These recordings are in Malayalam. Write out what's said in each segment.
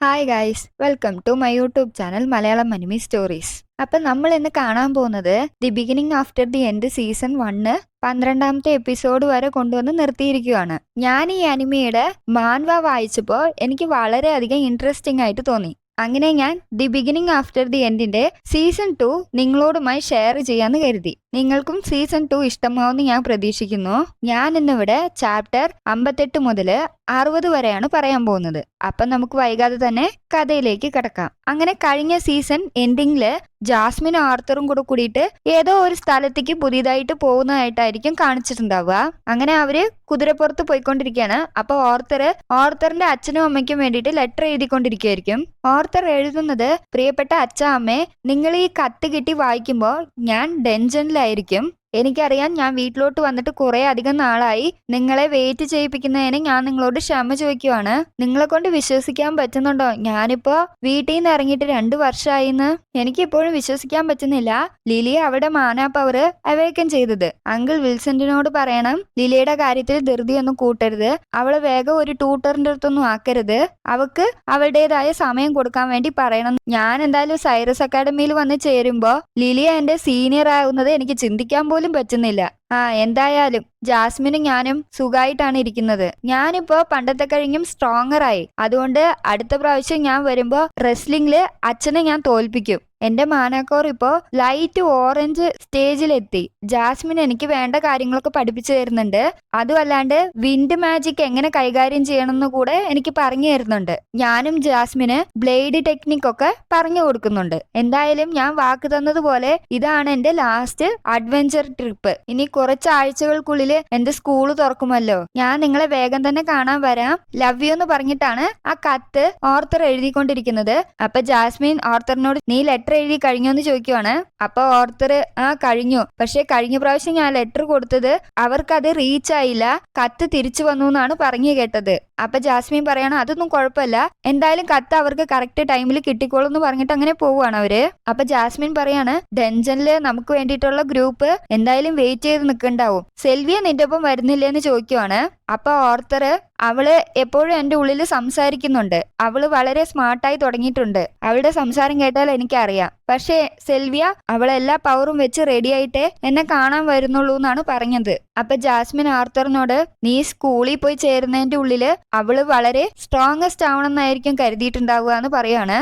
Hi guys, welcome to my YouTube channel Malayalam anime stories. അപ്പം നമ്മൾ ഇന്ന് കാണാൻ പോകുന്നത് the beginning after the end season 1 12ാമത്തെ എപ്പിസോഡ് വരെ കൊണ്ടുവന്ന് നിർത്തിയിരിക്കുകയാണ്. ഞാൻ ഈ അനിമിയുടെ മാൻവ വായിച്ചപ്പോൾ എനിക്ക് വളരെയധികം ഇൻട്രസ്റ്റിംഗ് ആയിട്ട് തോന്നി. അങ്ങനെ ഞാൻ ദി ബിഗിനിങ് ആഫ്റ്റർ ദി എൻഡിന്റെ സീസൺ 2 നിങ്ങളോടുമായി ഷെയർ ചെയ്യാന്ന് കരുതി. നിങ്ങൾക്കും സീസൺ 2 ഇഷ്ടമാവുമെന്ന് ഞാൻ പ്രതീക്ഷിക്കുന്നു. ഞാൻ ഇന്നിവിടെ ചാപ്റ്റർ 58 മുതൽ 60 വരെയാണ് പറയാൻ പോകുന്നത്. അപ്പം നമുക്ക് വൈകാതെ തന്നെ കഥയിലേക്ക് കിടക്കാം. അങ്ങനെ കഴിഞ്ഞ സീസൺ എൻഡിങ്ങില് ജാസ്മിനും ആർത്തറും കൂടിയിട്ട് ഏതോ ഒരു സ്ഥലത്തേക്ക് പുതിയതായിട്ട് പോകുന്നതായിട്ടായിരിക്കും കാണിച്ചിട്ടുണ്ടാവുക. അങ്ങനെ അവര് കുതിരപ്പുറത്ത് പോയിക്കൊണ്ടിരിക്കുകയാണ്. അപ്പൊ ഓർത്തറിന്റെ അച്ഛനും അമ്മയ്ക്കും വേണ്ടിയിട്ട് ലെറ്റർ എഴുതിക്കൊണ്ടിരിക്കുകയായിരിക്കും. ഓർത്തർ എഴുതുന്നത്, പ്രിയപ്പെട്ട അച്ഛ അമ്മേ, നിങ്ങൾ ഈ കത്ത് കിട്ടി വായിക്കുമ്പോൾ ഞാൻ ഡെൻജനിലായിരിക്കും. എനിക്കറിയാം, ഞാൻ വീട്ടിലോട്ട് വന്നിട്ട് കുറെ അധികം നാളായി. നിങ്ങളെ വെയിറ്റ് ചെയ്യിപ്പിക്കുന്നതിന് ഞാൻ നിങ്ങളോട് ക്ഷമ ചോദിക്കുവാണ്. നിങ്ങളെ കൊണ്ട് വിശ്വസിക്കാൻ പറ്റുന്നുണ്ടോ? ഞാനിപ്പോ വീട്ടിൽ നിന്ന് ഇറങ്ങിയിട്ട് 2 വർഷമായിന്ന്. എനിക്കിപ്പോഴും വിശ്വസിക്കാൻ പറ്റുന്നില്ല. ലിലിയെ അവിടെ മാനാപ്പവർ അവേക്കൻ ചെയ്തത്. അങ്കിൾ വിൽസന്റിനോട് പറയണം, ലിലിയുടെ കാര്യത്തിൽ ധൃതിയൊന്നും കൂട്ടരുത്. അവളെ വേഗം ഒരു ട്യൂട്ടറിന്റെ അടുത്തൊന്നും ആക്കരുത്. അവൾക്ക് അവളുടേതായ സമയം കൊടുക്കാൻ വേണ്ടി പറയണം. ഞാൻ എന്തായാലും സൈറസ് അക്കാഡമിയിൽ വന്ന് ചേരുമ്പോ ലിലിയ എന്റെ സീനിയർ ആവുന്നത് എനിക്ക് ചിന്തിക്കാൻ പോലും പറ്റുന്നില്ല. എന്തായാലും ജാസ്മിനും ഞാനും സുഖമായിട്ടാണ് ഇരിക്കുന്നത്. ഞാനിപ്പോ പണ്ടത്തെ കഴിഞ്ഞും സ്ട്രോങ്ങർ ആയി. അതുകൊണ്ട് അടുത്ത പ്രാവശ്യം ഞാൻ വരുമ്പോ റെസ്ലിംഗില് അച്ഛനെ ഞാൻ തോൽപ്പിക്കും. എന്റെ മാനാക്കോർ ഇപ്പോ ലൈറ്റ് ഓറഞ്ച് സ്റ്റേജിലെത്തി. ജാസ്മിൻ എനിക്ക് വേണ്ട കാര്യങ്ങളൊക്കെ പഠിപ്പിച്ചു തരുന്നുണ്ട്. അതുമല്ലാണ്ട് വിൻഡ് മാജിക് എങ്ങനെ കൈകാര്യം ചെയ്യണമെന്ന് കൂടെ എനിക്ക് പറഞ്ഞു തരുന്നുണ്ട്. ഞാനും ജാസ്മിന് ബ്ലേഡ് ടെക്നിക് ഒക്കെ പറഞ്ഞു കൊടുക്കുന്നുണ്ട്. എന്തായാലും ഞാൻ വാക്ക് തന്നതുപോലെ ഇതാണ് എന്റെ ലാസ്റ്റ് അഡ്വഞ്ചർ ട്രിപ്പ്. ഇനി കുറച്ച് ആഴ്ചകൾക്കുള്ളിൽ എന്റെ സ്കൂള് തുറക്കുമല്ലോ. ഞാൻ നിങ്ങളെ വേഗം തന്നെ കാണാൻ വരാം. ലവ് യു എന്ന് പറഞ്ഞിട്ടാണ് ആ കത്ത് ഓർത്തർ എഴുതിക്കൊണ്ടിരിക്കുന്നത്. അപ്പൊ ജാസ്മിൻ ഓർത്തറിനോട്, നീ ലെറ്റർ എഴുതി കഴിഞ്ഞോന്ന് ചോദിക്കുവാണ്. അപ്പൊ ഓർത്തർ, കഴിഞ്ഞു. പക്ഷെ കഴിഞ്ഞ പ്രാവശ്യം ഞാൻ ലെറ്റർ കൊടുത്തത് അവർക്കത് റീച്ച് ആയില്ല. കത്ത് തിരിച്ചു വന്നു എന്നാണ് പറഞ്ഞു കേട്ടത്. അപ്പൊ ജാസ്മിൻ പറയാണ്, അതൊന്നും കുഴപ്പമില്ല, എന്തായാലും കത്ത് അവർക്ക് കറക്റ്റ് ടൈമിൽ കിട്ടിക്കോളും എന്ന് പറഞ്ഞിട്ട് അങ്ങനെ പോവുകയാണ് അവര്. അപ്പൊ ജാസ്മിൻ പറയാണ്, ഡെൻജനില് നമുക്ക് വേണ്ടിയിട്ടുള്ള ഗ്രൂപ്പ് എന്തായാലും വെയിറ്റ് ചെയ്ത് നിൽക്കണ്ടാവും. സെൽവിയ നിന്റെ ഒപ്പം വരുന്നില്ലെന്ന് ചോദിക്കുവാണ്. അപ്പൊ ഓർത്തർ, അവള് എപ്പോഴും എന്റെ ഉള്ളിൽ സംസാരിക്കുന്നുണ്ട്. അവള് വളരെ സ്മാർട്ടായി തുടങ്ങിയിട്ടുണ്ട്. അവളുടെ സംസാരം കേട്ടാൽ എനിക്കറിയാം. പക്ഷേ സെൽവിയ അവളെല്ലാ പവറും വെച്ച് റെഡി ആയിട്ടേ എന്നെ കാണാൻ വരുന്നുള്ളൂ എന്നാണ് പറഞ്ഞത്. അപ്പൊ ജാസ്മിൻ ആർത്തറിനോട്, നീ സ്കൂളിൽ പോയി ചേരുന്നതിന്റെ ഉള്ളില് അവള് വളരെ സ്ട്രോങ്ങസ്റ്റ് ആവണമെന്നായിരിക്കും കരുതിയിട്ടുണ്ടാവുക എന്ന് പറയാണ്.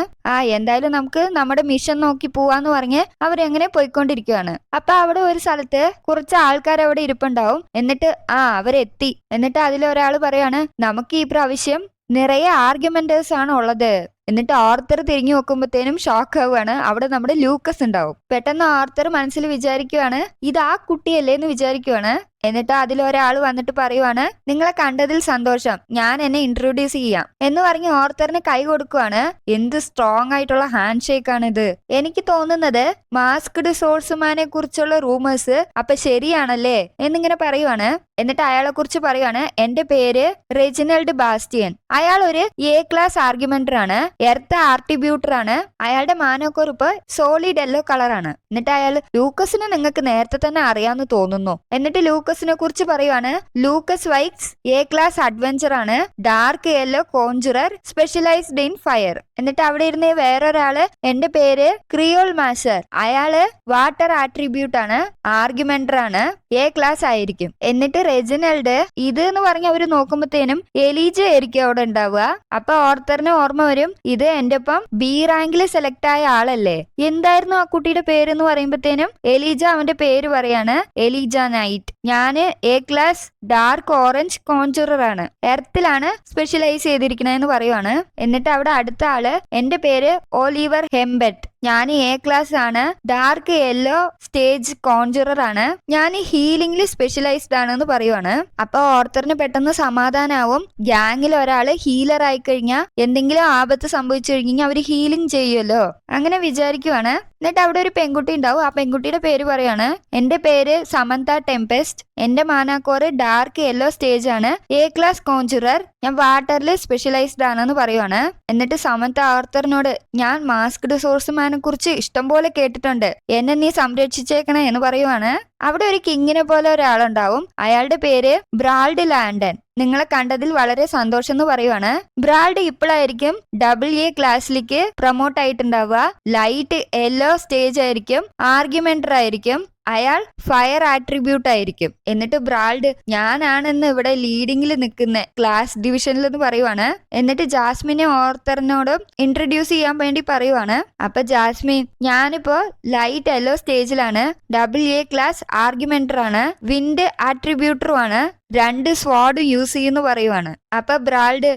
എന്തായാലും നമുക്ക് നമ്മുടെ മിഷൻ നോക്കി പോവാന്ന് പറഞ്ഞ് അവരെങ്ങനെ പോയിക്കൊണ്ടിരിക്കുകയാണ്. അപ്പൊ അവിടെ ഒരു സ്ഥലത്ത് കുറച്ച് ആൾക്കാർ അവിടെ ഇരിപ്പുണ്ടാവും. എന്നിട്ട് അവരെത്തി. എന്നിട്ട് അതിലൊരാൾ പറയാണ്, നമുക്ക് ഈ പ്രാവശ്യം നിറയെ ആർഗ്യുമെന്റേഴ്സ് ആണ് ഉള്ളത്. എന്നിട്ട് ആർത്തർ തിരിഞ്ഞു നോക്കുമ്പോഴത്തേനും ഷോക്ക് ആവുകയാണ്. അവിടെ നമ്മുടെ ലൂക്കസ് ഉണ്ടാവും. പെട്ടെന്ന് ആർത്തർ മനസ്സിൽ വിചാരിക്കുവാണ്, ഇത് ആ കുട്ടിയല്ലേ എന്ന് വിചാരിക്കുവാണ്. എന്നിട്ട് അതിലൊരാൾ വന്നിട്ട് പറയുവാണ്, നിങ്ങളെ കണ്ടതിൽ സന്തോഷം, ഞാൻ എന്നെ ഇൻട്രൊഡ്യൂസ് ചെയ്യാം എന്ന് പറഞ്ഞ് ഓർത്തറിന് കൈ കൊടുക്കുവാണ്. എന്ത് സ്ട്രോങ് ആയിട്ടുള്ള ഹാൻഡ് ഷേക്ക് ആണിത്. എനിക്ക് തോന്നുന്നത് മാസ്ക്ഡ് സോഴ്സുമാനെ കുറിച്ചുള്ള റൂമേഴ്സ് അപ്പൊ ശരിയാണല്ലേ എന്നിങ്ങനെ പറയുവാണ്. എന്നിട്ട് അയാളെ കുറിച്ച് പറയുവാണ്, എന്റെ പേര് റെജിനൽഡ് ബാസ്റ്റിയൻ. അയാൾ ഒരു എ ക്ലാസ് ആർഗ്യുമെന്റർ ആണ്. എർത്ത് ആർട്ടിബ്യൂട്ടർ ആണ്. അയാളുടെ മാനോക്കുറിപ്പ് സോളിഡ് യെല്ലോ കളറാണ്. എന്നിട്ട് അയാൾ, ലൂക്കസിനെ നിങ്ങൾക്ക് നേരത്തെ തന്നെ അറിയാമെന്ന് തോന്നുന്നു. എന്നിട്ട് ലൂക്കസിനെ കുറിച്ച് പറയുവാണ്, Lucas Wykes A class adventure ആണ്. Dark yellow conjurer, specialised in fire. എന്നിട്ട് അവിടെ ഇരുന്ന വേറൊരാള്, എന്റെ പേര് ക്രിയോൾ മാസ്റ്റർ. അയാള് വാട്ടർ ആട്രിബ്യൂട്ട് ആണ്. ആർഗ്യുമെന്റർ ആണ്. എ ക്ലാസ് ആയിരിക്കും. എന്നിട്ട് റെജിനൽഡ് ഇത് എന്ന് പറഞ്ഞ് അവര് നോക്കുമ്പോഴത്തേനും എലീജ ആയിരിക്കും അവിടെ ഉണ്ടാവുക. അപ്പൊ ഓർത്തറിന് ഓർമ്മ വരും, ഇത് എന്റെ ഒപ്പം ബി റാങ്കിൽ സെലക്ട് ആയ ആളല്ലേ. എന്തായിരുന്നു ആ കുട്ടിയുടെ പേര് എന്ന് പറയുമ്പോഴത്തേനും എലീജ അവന്റെ പേര് പറയാണ്, എലീജ നൈറ്റ്. ഞാന് എ ക്ലാസ് ഡാർക്ക് ഓറഞ്ച് കോൺജുറർ ആണ്. എർത്തിലാണ് സ്പെഷ്യലൈസ് ചെയ്തിരിക്കണെന്ന് പറയുവാണ്. എന്നിട്ട് അവിടെ അടുത്ത ആള്, എന്റെ പേര് ഒലിവർ ഹെംബെറ്റ്. ഞാൻ എ ക്ലാസ് ആണ്. ഡാർക്ക് യെല്ലോ സ്റ്റേജ് കോൺജുറർ ആണ്. ഞാൻ ഹീലിംഗിൽ സ്പെഷ്യലൈസ്ഡ് ആണെന്ന് പറയുവാണ്. അപ്പൊ ഓർത്തറിന് പെട്ടെന്ന് സമാധാനാവും. ഗ്യാങ്ങിൽ ഒരാള് ഹീലർ ആയി കഴിഞ്ഞാൽ എന്തെങ്കിലും ആപത്ത് സംഭവിച്ചു കഴിഞ്ഞാൽ അവര് ഹീലിംഗ് ചെയ്യുമല്ലോ, അങ്ങനെ വിചാരിക്കുവാണ്. എന്നിട്ട് അവിടെ ഒരു പെൺകുട്ടി ഉണ്ടാവും. ആ പെൺകുട്ടിയുടെ പേര് പറയാണ്, എന്റെ പേര് സമന്ത ടെംപെസ്റ്റ്. എന്റെ മാനാക്കോറ് ഡാർക്ക് യെല്ലോ സ്റ്റേജ് ആണ്. A class conjurer. ഞാൻ വാട്ടറിൽ സ്പെഷ്യലൈസ്ഡ് ആണെന്ന് പറയുവാണ്. എന്നിട്ട് സമന്ത ആർത്തറിനോട് ഞാൻ മാസ്ക്ഡ് സോഴ്സ്മാനെ കുറിച്ച് ഇഷ്ടംപോലെ കേട്ടിട്ടുണ്ട്, എന്നെ നീ സംരക്ഷിച്ചേക്കണേ എന്ന് പറയുവാണ്. അവിടെ ഒരു കിങ്ങിനെ പോലെ ഒരാളുണ്ടാവും. അയാളുടെ പേര് ബ്രാൾഡ് ലാൻഡൻ. നിങ്ങളെ കണ്ടതിൽ വളരെ സന്തോഷം എന്ന് പറയുവാണ്. ബ്രാൾഡ് ഇപ്പോഴായിരിക്കും AA ക്ലാസ്സിലേക്ക് പ്രൊമോട്ട് ആയിട്ടുണ്ടാവുക. ലൈറ്റ് യെല്ലോ സ്റ്റേജ് ആയിരിക്കും, ആർഗ്യുമെന്റർ ആയിരിക്കും, അയാൾ ഫയർ ആട്രിബ്യൂട്ട് ആയിരിക്കും. എന്നിട്ട് ബ്രാൾഡ് ഞാനാണെന്ന് ഇവിടെ ലീഡിങ്ങിൽ നിൽക്കുന്ന ക്ലാസ് ഡിവിഷനിൽ എന്ന് പറയുവാണ്. എന്നിട്ട് ജാസ്മിനെ ഓർത്തറിനോടും ഇൻട്രൊഡ്യൂസ് ചെയ്യാൻ വേണ്ടി പറയുവാണ്. അപ്പൊ ജാസ്മിൻ ഞാനിപ്പോ ലൈറ്റ് യെല്ലോ സ്റ്റേജിലാണ്, AA ക്ലാസ് ആർഗ്യുമെന്റർ ആണ്, വിൻഡ് ആട്രിബ്യൂട്ടറും ആണ്, 2 സ്വാഡ് യൂസ് ചെയ്യുന്നു പറയുവാണ്. അപ്പൊ ബ്രാൾഡ്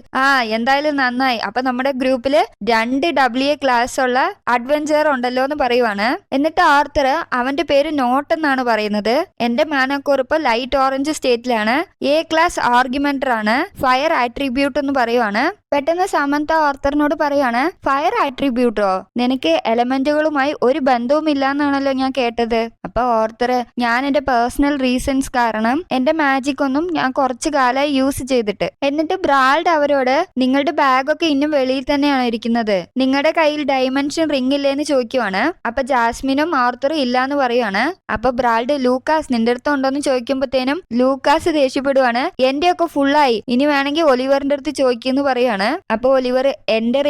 എന്തായാലും നന്നായി, അപ്പൊ നമ്മുടെ ഗ്രൂപ്പില് 2 AA ക്ലാസ് ഉള്ള അഡ്വഞ്ചർ ഉണ്ടല്ലോ എന്ന് പറയുവാണ്. എന്നിട്ട് ആർത്തർ അവന്റെ പേര് നോട്ട് എന്നാണ് പറയുന്നത്. എന്റെ മാനോക്കോർ ലൈറ്റ് ഓറഞ്ച് സ്റ്റേറ്റിലാണ്, A ക്ലാസ് ആർഗ്യുമെന്റർ ആണ്, ഫയർ ആട്രിബ്യൂട്ട് എന്ന് പറയുവാണ്. പെട്ടെന്ന് സമന്ത ആർത്തറിനോട് പറയാണ്, ഫയർ ആട്രിബ്യൂട്ടോ, നിനക്ക് എലമെന്റുകളുമായി ഒരു ബന്ധവും ഇല്ലാന്നാണല്ലോ ഞാൻ കേട്ടത്. അപ്പൊ ഓർത്തർ ഞാൻ എന്റെ പേഴ്സണൽ റീസൺസ് കാരണം എന്റെ മാജിക് ഒന്നും ഞാൻ കുറച്ചു കാലമായി യൂസ് ചെയ്തിട്ട്. എന്നിട്ട് ബ്രാൾഡ് അവരോട് നിങ്ങളുടെ ബാഗൊക്കെ ഇന്നും വെളിയിൽ തന്നെയാണ് ഇരിക്കുന്നത്, നിങ്ങളുടെ കയ്യിൽ ഡൈമെൻഷൻ റിംഗ് ഇല്ലേന്ന് ചോദിക്കുവാണ്. അപ്പൊ ജാസ്മിനും ആർത്തറും ഇല്ലാന്ന് പറയുവാണ്. അപ്പൊ ബ്രാൾഡ് ലൂക്കാസ് നിന്റെ അടുത്ത് ഉണ്ടോന്ന് ചോദിക്കുമ്പോഴത്തേനും ലൂക്കാസ് ദേഷ്യപ്പെടുവാണ്. എന്റെയൊക്കെ ഫുള്ളായി, ഇനി വേണമെങ്കിൽ ഒലിവറിന്റെ അടുത്ത് ചോദിക്കുന്നു പറയുവാണ്. അപ്പൊ ഒലിവർ എന്റെ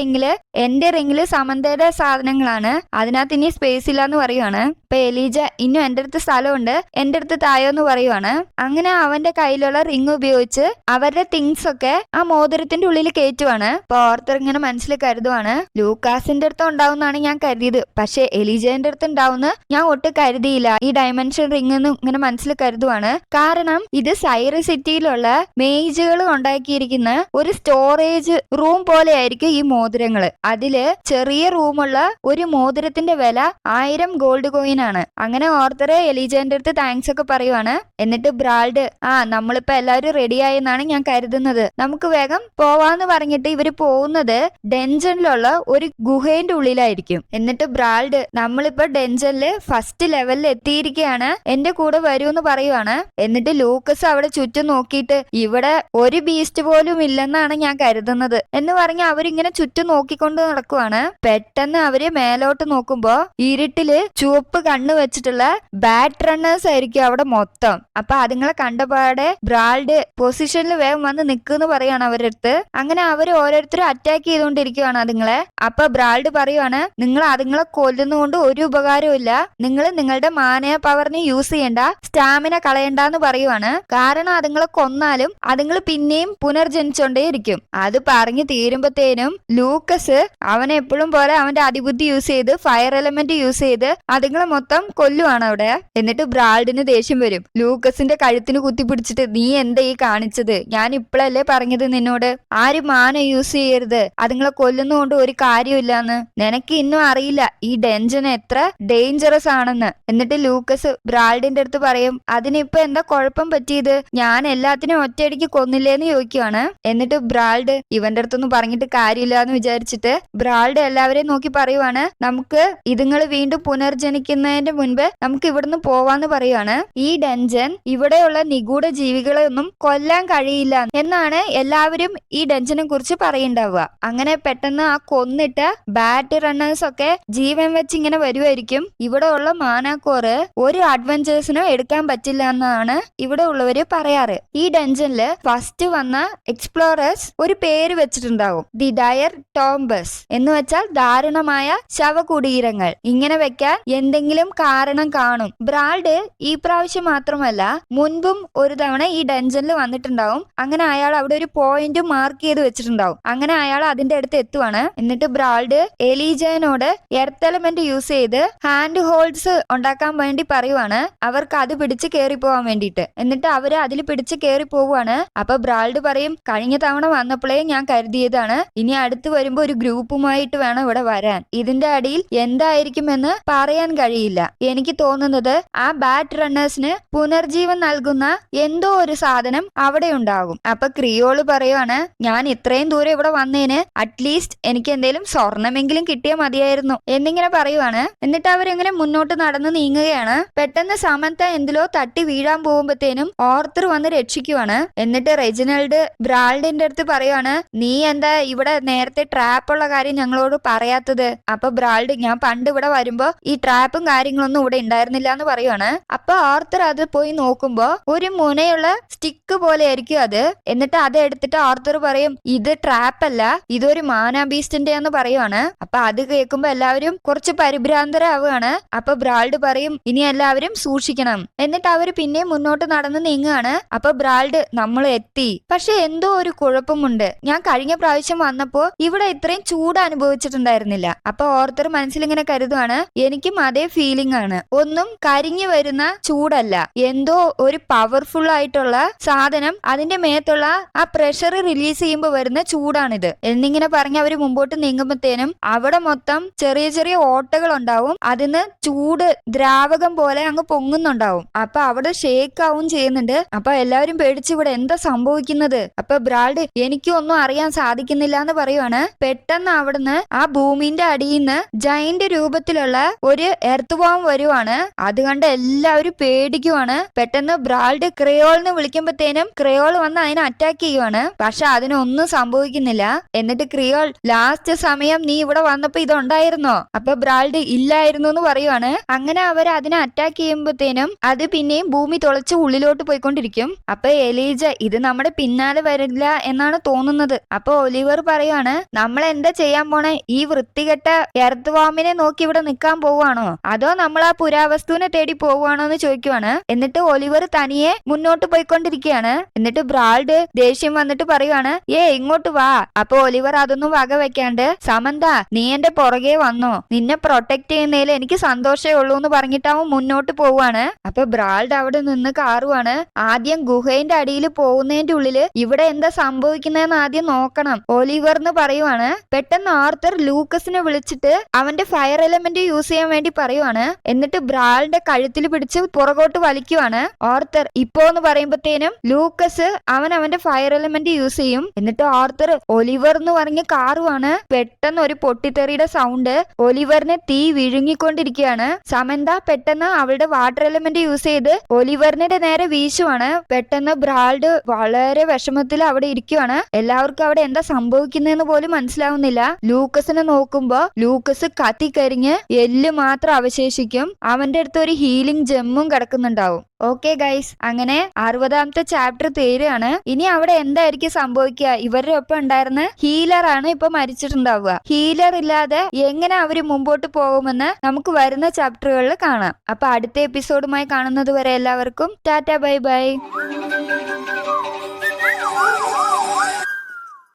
റിംഗില് സമന്തയുടെ സാധനങ്ങളാണ്, അതിനകത്ത് ഇനി സ്പേസ് ഇല്ലാന്ന് പറയുവാണ്. അപ്പൊ എലീജ ഇന്നും എന്റെ അടുത്ത് സ്ഥലമുണ്ട്, എന്റെ അടുത്ത് തായോന്ന് പറയുവാണ്. അങ്ങനെ അവന്റെ കയ്യിലുള്ള റിംഗ് ഉപയോഗിച്ച് അവരുടെ തിങ്സ് ഒക്കെ ആ മോതിരത്തിന്റെ ഉള്ളിൽ കയറ്റുവാണ്. അപ്പൊ ഓർത്തർ ഇങ്ങനെ മനസ്സിൽ കരുതുവാണ്, ലൂക്കാസിന്റെ അടുത്ത് ഉണ്ടാവുന്നാണ് ഞാൻ കരുതിയത്, പക്ഷെ എലീജന്റെ അടുത്ത് ഉണ്ടാവുന്ന ഞാൻ ഒട്ടും കരുതിയില്ല ഈ ഡയമെൻഷൻ റിംഗ് എന്ന് ഇങ്ങനെ മനസ്സിൽ കരുതുവാണ്. കാരണം ഇത് സൈറ സിറ്റിയിലുള്ള മേജുകൾ ഉണ്ടാക്കിയിരിക്കുന്ന ഒരു സ്റ്റോറേജ് റൂം പോലെ ആയിരിക്കും ഈ മോതിരങ്ങള്. അതില് ചെറിയ റൂമുള്ള ഒരു മോതിരത്തിന്റെ വില 1000 ഗോൾഡ് കോയിൻ ആണ്. അങ്ങനെ ഓർത്തറെ എലീജന്റെ അടുത്ത് താങ്ക്സ് ഒക്കെ പറയുവാണ്. എന്നിട്ട് ബ്രാൾഡ് നമ്മളിപ്പോ എല്ലാവരും റെഡി ആയെന്നാണ് ഞാൻ കരുതുന്നത്, നമുക്ക് വേഗം പോവാന്ന് പറഞ്ഞിട്ട് ഇവര് പോകുന്നത് ഡെൻജനിലുള്ള ഒരു ഗുഹേന്റെ ഉള്ളിലായിരിക്കും. എന്നിട്ട് ബ്രാൾഡ് നമ്മളിപ്പോ ഡെൻജനില് ഫസ്റ്റ് ലെവലിൽ എത്തിയിരിക്കുകയാണ്, എന്റെ കൂടെ വരൂന്ന് പറയുവാണ്. എന്നിട്ട് ലൂക്കസ് അവിടെ ചുറ്റും നോക്കിയിട്ട് ഇവിടെ ഒരു ബീസ്റ്റ് പോലും ഇല്ലെന്നാണ് ഞാൻ കരുതുന്നത് എന്ന് പറഞ്ഞ് അവരിങ്ങനെ ചുറ്റും നോക്കിക്കൊണ്ട് നടക്കുവാണ്. പെട്ടെന്ന് അവര് മേലോട്ട് നോക്കുമ്പോ ഇരുട്ടില് ചുവപ്പ് കണ്ണ് വെച്ചിട്ടുള്ള ബാറ്റ് റണ്ണേഴ്സ് ആയിരിക്കും അവിടെ മൊത്തം. അപ്പൊ അതുങ്ങളെ കണ്ടപാടെ ബ്രാൾഡ് പൊസിഷനിൽ വേഗം വന്ന് നിൽക്കുന്നു പറയാണ് അവരുടെ അടുത്ത്. അങ്ങനെ അവർ ഓരോരുത്തരും അറ്റാക്ക് ചെയ്തുകൊണ്ടിരിക്കുകയാണ് അതുങ്ങളെ. അപ്പൊ ബ്രാൾഡ് പറയുവാണ്, നിങ്ങൾ അതുങ്ങളെ കൊല്ലുന്നതുകൊണ്ട് ഒരു ഉപകാരവും ഇല്ല, നിങ്ങൾ നിങ്ങളുടെ മാനയ പവറിനെ യൂസ് ചെയ്യണ്ട, സ്റ്റാമിന കളയണ്ടെന്ന് പറയുവാണ്. കാരണം അതുങ്ങളെ കൊന്നാലും അതുങ്ങൾ പിന്നെയും പുനർജനിച്ചോണ്ടേ ഇരിക്കും. അത് പറഞ്ഞു തീരുമ്പത്തേനും ലൂക്കസ് അവനെ എപ്പോഴും പോലെ അവന്റെ അതിബുദ്ധി യൂസ് ചെയ്ത് ഫയർ എലമെന്റ് യൂസ് ചെയ്ത് അതുങ്ങളെ മൊത്തം കൊല്ലുവാണ് അവിടെ. എന്നിട്ട് ബ്രാൾഡിന് ദേഷ്യം വരും. ലൂക്കസിന്റെ കഴുത്തിന് കുത്തിപ്പിടിച്ചിട്ട് നീ എന്താ ഈ കാണിച്ചത്, ഞാൻ ഇപ്പോഴല്ലേ പറഞ്ഞത് നിന്നോട് ആരും മാന യൂസ് ചെയ്യരുത്, അതുങ്ങളെ കൊല്ലുന്നതുകൊണ്ട് ഒരു കാര്യമില്ലാന്ന്, നിനക്ക് ഇന്നും അറിയില്ല ഈ ഡെൻജൻ എത്ര ഡേഞ്ചറസ് ആണെന്ന്. എന്നിട്ട് ലൂക്കസ് ബ്രാൾഡിന്റെ അടുത്ത് പറയും, അതിനിപ്പോ എന്താ കുഴപ്പം പറ്റിയത്, ഞാൻ എല്ലാത്തിനും ഒറ്റയടിക്ക് കൊന്നില്ലേന്ന് ചോദിക്കുവാണ്. എന്നിട്ട് ബ്രാൾഡ് ഇവന്റെ അടുത്തൊന്നും പറഞ്ഞിട്ട് കാര്യമില്ല എന്ന് വിചാരിച്ചിട്ട് ബ്രാൾഡ് എല്ലാവരെയും നോക്കി പറയുവാണ്, നമുക്ക് ഇതുങ്ങള് വീണ്ടും പുനർജനിക്കുന്നതിന്റെ മുൻപ് നമുക്ക് ഇവിടുന്ന് പോവാന്ന് പറയുവാണ്. ഈ ഡെൻജൻ ഇവിടെയുള്ള നിഗൂഢ ജീവികളെ ഒന്നും കൊല്ലാൻ കഴിയില്ല എന്നാണ് എല്ലാവരും ഈ ഡെൻജനെ കുറിച്ച് പറയുണ്ടാവുക. അങ്ങനെ പെട്ടെന്ന് ആ കൊന്നിട്ട ബാറ്റ് റണ്ണേഴ്സ് ഒക്കെ ജീവൻ വെച്ച് ഇങ്ങനെ വരുമായിരിക്കും. ഇവിടെ ഉള്ള മാനാക്കോറ് ഒരു അഡ്വഞ്ചേഴ്സിനും എടുക്കാൻ പറ്റില്ല എന്നാണ് ഇവിടെ ഉള്ളവര് പറയാറ്. ഈ ഡെൻജനില് ഫസ്റ്റ് വന്ന എക്സ്പ്ലോറേഴ്സ് ഒരു പേര് വെച്ചിട്ടുണ്ടാവും, ദി ഡയർ ടോംബസ് എന്ന് വെച്ചാൽ ദാരുണമായ ശവകുടീരങ്ങൾ. ഇങ്ങനെ വെക്കാൻ എന്തെങ്കിലും കാരണം കാണും. ബ്രാൾഡ് ഈ പ്രാവശ്യം മാത്രമല്ല മുൻപും ഒരു തവണ ഈ ഡെൻജനിൽ വന്നിട്ടുണ്ടാവും. അങ്ങനെ അയാൾ അവിടെ ഒരു പോയിന്റ് മാർക്ക് ചെയ്ത് വെച്ചിട്ടുണ്ടാവും. അങ്ങനെ അയാൾ അതിന്റെ അടുത്ത് എത്തുവാണ്. എന്നിട്ട് ബ്രാൾഡ് എലീജനോട് എർത്ത് എലമെന്റ് യൂസ് ചെയ്ത് ഹാൻഡ് ഹോൾഡ്സ് ഉണ്ടാക്കാൻ വേണ്ടി പറയുവാണ്, അവർക്ക് അത് പിടിച്ച് കയറി പോവാൻ വേണ്ടിയിട്ട്. എന്നിട്ട് അവര് അതിൽ പിടിച്ച് കയറി പോവുകയാണ്. അപ്പൊ ബ്രാൾഡ് പറയും, കഴിഞ്ഞ തവണ വന്നപ്പോഴേ ഞാൻ ഞാൻ കരുതിയതാണ്. ഇനി അടുത്ത് വരുമ്പോ ഒരു ഗ്രൂപ്പുമായിട്ട് വേണം ഇവിടെ വരാൻ. ഇതിന്റെ അടിയിൽ എന്തായിരിക്കുമെന്ന് പറയാൻ കഴിയില്ല. എനിക്ക് തോന്നുന്നത് ആ ബാറ്റ് റണ്ണേഴ്സിന് പുനർജീവൻ നൽകുന്ന എന്തോ ഒരു സാധനം അവിടെ ഉണ്ടാകും. അപ്പൊ ക്രിയോള് പറയുവാണ്, ഞാൻ ഇത്രയും ദൂരം ഇവിടെ വന്നേന് അറ്റ്ലീസ്റ്റ് എനിക്ക് എന്തെങ്കിലും സ്വർണമെങ്കിലും കിട്ടിയാൽ മതിയായിരുന്നു എന്നിങ്ങനെ പറയുവാണ്. എന്നിട്ട് അവരെങ്ങനെ മുന്നോട്ട് നടന്ന് നീങ്ങുകയാണ്. പെട്ടെന്ന് സമന്ത എന്തിലോ തട്ടി വീഴാൻ പോകുമ്പോഴത്തേനും ഓർത്തർ വന്ന് രക്ഷിക്കുവാണ്. എന്നിട്ട് റെജിനൽഡ് ബ്രാൾഡിന്റെ അടുത്ത് പറയുവാണ്, നീ എന്താ ഇവിടെ നേരത്തെ ട്രാപ്പുള്ള കാര്യം ഞങ്ങളോട് പറയാത്തത്? അപ്പൊ ബ്രാൾഡ്, ഞാൻ പണ്ട് ഇവിടെ വരുമ്പോ ഈ ട്രാപ്പും കാര്യങ്ങളൊന്നും ഇവിടെ ഉണ്ടായിരുന്നില്ല എന്ന് പറയുവാണ്. അപ്പൊ ഓർത്തർ അത് പോയി നോക്കുമ്പോ ഒരു മുനയുള്ള സ്റ്റിക്ക് പോലെ ആയിരിക്കും അത്. എന്നിട്ട് അത് എടുത്തിട്ട് ഓർത്തർ പറയും, ഇത് ട്രാപ്പ് അല്ല, ഇതൊരു മാനാബീസ്റ്റിന്റെ എന്ന് പറയുവാണ്. അപ്പൊ അത് കേൾക്കുമ്പോ എല്ലാവരും കുറച്ച് പരിഭ്രാന്തരാവുകയാണ്. അപ്പൊ ബ്രാൾഡ് പറയും, ഇനി എല്ലാവരും സൂക്ഷിക്കണം. എന്നിട്ട് അവര് പിന്നെയും മുന്നോട്ട് നടന്ന് നീങ്ങുകയാണ്. അപ്പൊ ബ്രാൾഡ്, നമ്മൾ എത്തി, പക്ഷെ എന്തോ ഒരു കുഴപ്പമുണ്ട്. ഞാൻ കഴിഞ്ഞ പ്രാവശ്യം വന്നപ്പോ ഇവിടെ ഇത്രയും ചൂട് അനുഭവിച്ചിട്ടുണ്ടായിരുന്നില്ല. അപ്പൊ ഓർത്തർ മനസ്സിലിങ്ങനെ കരുതുവാണ്, എനിക്കും അതേ ഫീലിംഗ് ആണ്. ഒന്നും കരിഞ്ഞു വരുന്ന ചൂടല്ല, എന്തോ ഒരു പവർഫുൾ ആയിട്ടുള്ള സാധനം അതിന്റെ മേത്തുള്ള ആ പ്രഷർ റിലീസ് ചെയ്യുമ്പോൾ വരുന്ന ചൂടാണിത് എന്നിങ്ങനെ പറഞ്ഞ് അവര് മുമ്പോട്ട് നീങ്ങുമ്പോഴത്തേനും അവിടെ മൊത്തം ചെറിയ ചെറിയ ഓട്ടകൾ ഉണ്ടാവും. അതിന് ചൂട് ദ്രാവകം പോലെ അങ്ങ് പൊങ്ങുന്നുണ്ടാവും. അപ്പൊ അവിടെ ഷേക്ക് ആവും ചെയ്യുന്നുണ്ട്. അപ്പൊ എല്ലാവരും പേടിച്ച് ഇവിടെ എന്താ സംഭവിക്കുന്നത്? അപ്പൊ ബ്രാൾഡ്, എനിക്കും ഒന്നും അറിയാൻ സാധിക്കുന്നില്ല എന്ന് പറയുവാണ്. പെട്ടെന്ന് അവിടുന്ന് ആ ഭൂമിന്റെ അടിയിൽ നിന്ന് ജൈന്റ് രൂപത്തിലുള്ള ഒരു എർത്ത് വോം വരുവാണ്. അത് കണ്ട് എല്ലാവരും പേടിക്കുവാണ്. പെട്ടെന്ന് ബ്രാൾഡ് ക്രയോളിന് വിളിക്കുമ്പോഴത്തേനും ക്രയോൾ വന്ന് അതിനെ അറ്റാക്ക് ചെയ്യുവാണ്. പക്ഷെ അതിനൊന്നും സംഭവിക്കുന്നില്ല. എന്നിട്ട് ക്രിയോൾ, ലാസ്റ്റ് സമയം നീ ഇവിടെ വന്നപ്പോ ഇതുണ്ടായിരുന്നോ? അപ്പൊ ബ്രാൾഡ്, ഇല്ലായിരുന്നു എന്ന് പറയുവാണ്. അങ്ങനെ അവർ അതിനെ അറ്റാക്ക് ചെയ്യുമ്പോഴത്തേനും അത് പിന്നെയും ഭൂമി തുളച്ച് ഉള്ളിലോട്ട് പോയിക്കൊണ്ടിരിക്കും. അപ്പൊ എലീജ, ഇത് നമ്മുടെ പിന്നാലെ വരില്ല എന്നാണ് തോന്നുന്നത്. അപ്പൊ ഒലിവർ പറയുവാണ്, നമ്മൾ എന്താ ചെയ്യാൻ പോണേ? ഈ വൃത്തികെട്ട എർത്ത് വാമിനെ നോക്കി ഇവിടെ നിൽക്കാൻ പോവാണോ, അതോ നമ്മൾ ആ പുരാവസ്തുവിനെ തേടി പോവുകയാണോ എന്ന് ചോദിക്കുവാണ്. എന്നിട്ട് ഒലിവർ തനിയെ മുന്നോട്ട് പോയിക്കൊണ്ടിരിക്കുകയാണ്. എന്നിട്ട് ബ്രാൾഡ് ദേഷ്യം വന്നിട്ട് പറയുവാണ്, ഇങ്ങോട്ട് വാ. അപ്പൊ ഒലിവർ അതൊന്നും വക വെക്കാണ്ട്, സമന്ത, നീ എന്റെ പുറകെ വന്നോ, നിന്നെ പ്രൊട്ടക്ട് ചെയ്യുന്നതിൽ എനിക്ക് സന്തോഷമേ ഉള്ളൂ എന്ന് പറഞ്ഞിട്ടാവും മുന്നോട്ട് പോവാണ്. അപ്പൊ ബ്രാൾഡ് അവിടെ നിന്ന് കാറുവാണ്. ആദ്യം ഗുഹയുടെ അടിയിൽ പോകുന്നതിന്റെ ഉള്ളില് ഇവിടെ എന്താ സംഭവിക്കുന്നതെന്ന് ആദ്യം നോക്കണം, ഒലിവർ എന്ന് പറയുവാണ്. പെട്ടെന്ന് ആർത്തർ ലൂക്കസിനെ വിളിച്ചിട്ട് അവന്റെ ഫയർ എലമെന്റ് യൂസ് ചെയ്യാൻ വേണ്ടി പറയുവാണ്. എന്നിട്ട് ബ്രാൾഡിന്റെ കഴുത്തിൽ പിടിച്ച് പുറകോട്ട് വലിക്കുവാണ്. ആർത്തർ ഇപ്പോ എന്ന് പറയുമ്പോഴത്തേനും ലൂക്കസ് അവന്റെ ഫയർ എലമെന്റ് യൂസ് ചെയ്യും. എന്നിട്ട് ആർത്തർ ഒലിവർ എന്ന് പറഞ്ഞ് കാറുവാണ്. പെട്ടെന്ന് ഒരു പൊട്ടിത്തെറിയുടെ സൗണ്ട്, ഒലിവറിനെ തീ വിഴുങ്ങിക്കൊണ്ടിരിക്കുകയാണ്. സമന്ത പെട്ടെന്ന് അവളുടെ വാട്ടർ എലമെന്റ് യൂസ് ചെയ്ത് ഒലിവറിന്റെ നേരെ വീശുവാണ്. പെട്ടെന്ന് ബ്രാൾഡ് വളരെ വിഷമത്തിൽ അവിടെ ഇരിക്കുവാണ്. എല്ലാവർക്കും അവിടെ എന്താ സംഭവിക്കുന്നതെന്ന് പോലും മനസ്സിലാവുന്നില്ല. ലൂക്കസിനെ നോക്കുമ്പോ ലൂക്കസ് കത്തിക്കരിഞ്ഞ് എല്ല് മാത്രം അവശേഷിക്കും. അവന്റെ അടുത്ത് ഒരു ഹീലിംഗ് ജെമ്മും കിടക്കുന്നുണ്ടാവും. ഓക്കെ ഗൈസ്, അങ്ങനെ 60ാമത്തെ ചാപ്റ്റർ തീരുകയാണ്. ഇനി അവിടെ എന്തായിരിക്കും സംഭവിക്കുക? ഇവരുടെ ഒപ്പം ഉണ്ടായിരുന്ന ഹീലർ ആണ് ഇപ്പൊ മരിച്ചിട്ടുണ്ടാവുക. ഹീലർ ഇല്ലാതെ എങ്ങനെ അവര് മുമ്പോട്ട് പോകുമെന്ന് നമുക്ക് വരുന്ന ചാപ്റ്ററുകളിൽ കാണാം. അപ്പൊ അടുത്ത എപ്പിസോഡുമായി കാണുന്നത് വരെ എല്ലാവർക്കും ടാറ്റ, ബൈ ബൈ.